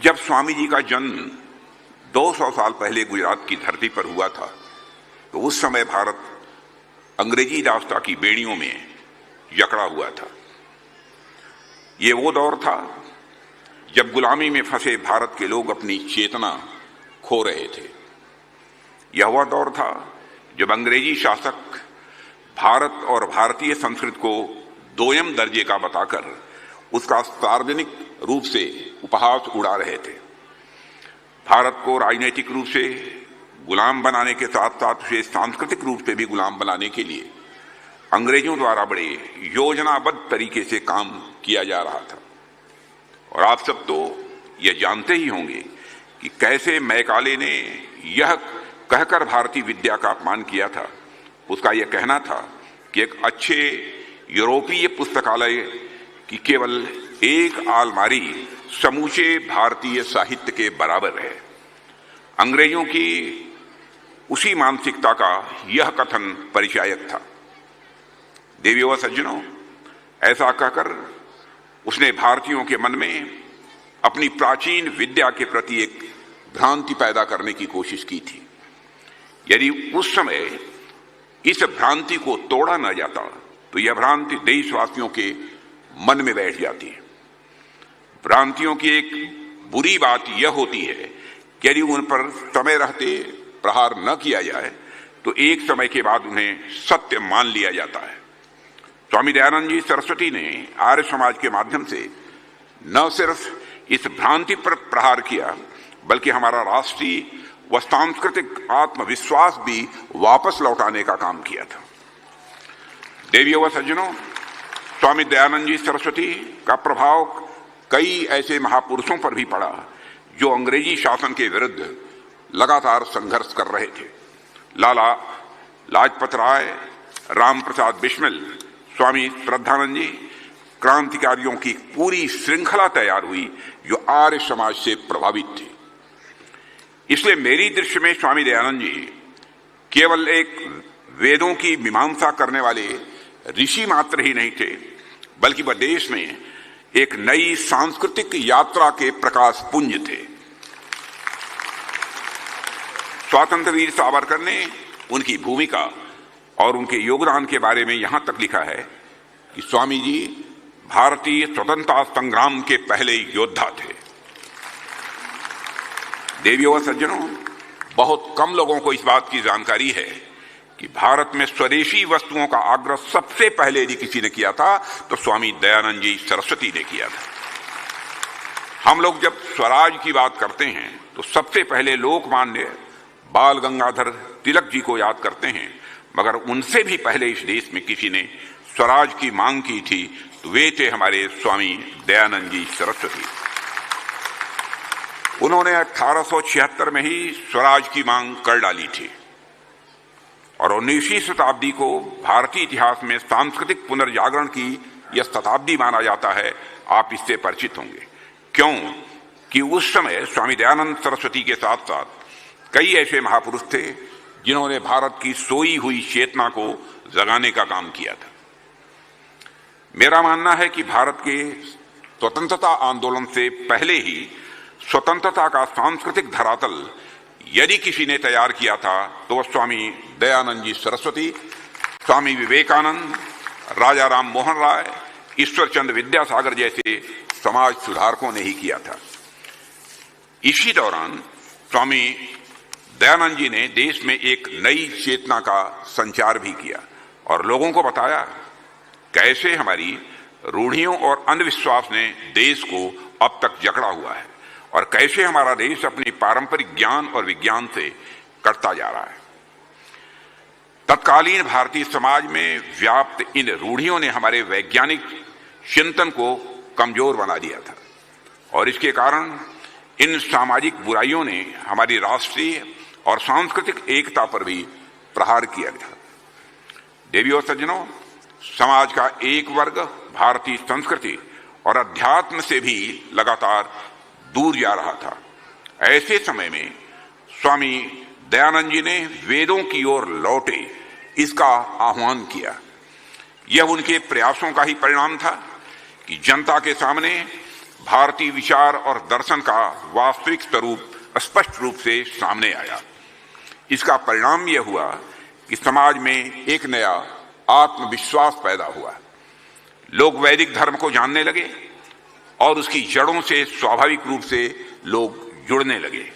जब स्वामी जी का जन्म 200 साल पहले गुजरात की धरती पर हुआ था, तो उस समय भारत अंग्रेजी दास्ता की बेड़ियों में जकड़ा हुआ था। ये वो दौर था जब गुलामी में फंसे भारत के लोग अपनी चेतना खो रहे थे। यह वह दौर था जब अंग्रेजी शासक भारत और भारतीय संस्कृति को दोयम दर्जे का बताकर उसका सार्वजनिक रूप से उपहास उड़ा रहे थे। भारत को राजनीतिक रूप से गुलाम बनाने के साथ साथ उसे सांस्कृतिक रूप से भी गुलाम बनाने के लिए अंग्रेजों द्वारा बड़े योजनाबद्ध तरीके से काम किया जा रहा था। और आप सब तो यह जानते ही होंगे कि कैसे मैकाले ने यह कहकर भारतीय विद्या का अपमान किया था। उसका यह कहना था कि एक अच्छे यूरोपीय पुस्तकालय की केवल एक अलमारी समूचे भारतीय साहित्य के बराबर है। अंग्रेजों की उसी मानसिकता का यह कथन परिचायक था। देवियों व सज्जनों, ऐसा कहकर उसने भारतीयों के मन में अपनी प्राचीन विद्या के प्रति एक भ्रांति पैदा करने की कोशिश की थी। यदि उस समय इस भ्रांति को तोड़ा न जाता तो यह भ्रांति देशवासियों के मन में बैठ जाती है। भ्रांतियों की एक बुरी बात यह होती है कि यदि उन पर समय रहते प्रहार न किया जाए तो एक समय के बाद उन्हें सत्य मान लिया जाता है। स्वामी दयानंद जी सरस्वती ने आर्य समाज के माध्यम से न सिर्फ इस भ्रांति पर प्रहार किया, बल्कि हमारा राष्ट्रीय व सांस्कृतिक आत्मविश्वास भी वापस लौटाने का काम किया था। देवियों व सज्जनों, स्वामी दयानंद जी सरस्वती का प्रभाव कई ऐसे महापुरुषों पर भी पड़ा जो अंग्रेजी शासन के विरुद्ध लगातार संघर्ष कर रहे थे। लाला लाजपत राय, राम प्रसाद बिस्मिल, स्वामी श्रद्धानंद जी, क्रांतिकारियों की पूरी श्रृंखला तैयार हुई जो आर्य समाज से प्रभावित थे। इसलिए मेरी दृष्टि में स्वामी दयानंद जी केवल एक वेदों की मीमांसा करने वाले ऋषि मात्र ही नहीं थे, बल्कि वह देश में एक नई सांस्कृतिक यात्रा के प्रकाश पुंज थे। स्वतंत्र वीर सावरकर ने उनकी भूमिका और उनके योगदान के बारे में यहां तक लिखा है कि स्वामी जी भारतीय स्वतंत्रता संग्राम के पहले योद्धा थे। देवियों व सज्जनों, बहुत कम लोगों को इस बात की जानकारी है कि भारत में स्वदेशी वस्तुओं का आग्रह सबसे पहले यदि किसी ने किया था तो स्वामी दयानंद जी सरस्वती ने किया था। हम लोग जब स्वराज की बात करते हैं तो सबसे पहले लोकमान्य बाल गंगाधर तिलक जी को याद करते हैं, मगर उनसे भी पहले इस देश में किसी ने स्वराज की मांग की थी तो वे थे हमारे स्वामी दयानंद जी सरस्वती। उन्होंने 1876 में ही स्वराज की मांग कर डाली थी और 19वीं शताब्दी को भारतीय इतिहास में सांस्कृतिक पुनर्जागरण की यह शताब्दी माना जाता है। आप इससे परिचित होंगे, क्यों कि उस समय स्वामी दयानंद सरस्वती के साथ साथ कई ऐसे महापुरुष थे जिन्होंने भारत की सोई हुई चेतना को जगाने का काम किया था। मेरा मानना है कि भारत के स्वतंत्रता आंदोलन से पहले ही स्वतंत्रता का सांस्कृतिक धरातल यदि किसी ने तैयार किया था तो वह स्वामी दयानंद जी सरस्वती, स्वामी विवेकानंद, राजा राम मोहन राय, ईश्वर चंद्र विद्यासागर जैसे समाज सुधारकों ने ही किया था। इसी दौरान स्वामी दयानंद जी ने देश में एक नई चेतना का संचार भी किया और लोगों को बताया कैसे हमारी रूढ़ियों और अंधविश्वास ने देश को अब तक जकड़ा हुआ है और कैसे हमारा देश अपनी पारंपरिक ज्ञान और विज्ञान से कटता जा रहा है। तत्कालीन भारतीय समाज में व्याप्त इन रूढ़ियों ने हमारे वैज्ञानिक चिंतन को कमजोर बना दिया था और इसके कारण इन सामाजिक बुराइयों ने हमारी राष्ट्रीय और सांस्कृतिक एकता पर भी प्रहार किया था। देवियों सज्जनों, समाज का एक वर्ग भारतीय संस्कृति और अध्यात्म से भी लगातार दूर जा रहा था। ऐसे समय में स्वामी दयानंद जी ने वेदों की ओर लौटे इसका आह्वान किया। यह उनके प्रयासों का ही परिणाम था कि जनता के सामने भारतीय विचार और दर्शन का वास्तविक स्वरूप स्पष्ट रूप से सामने आया। इसका परिणाम यह हुआ कि समाज में एक नया आत्मविश्वास पैदा हुआ। लोग वैदिक धर्म को जानने लगे और उसकी जड़ों से स्वाभाविक रूप से लोग जुड़ने लगे।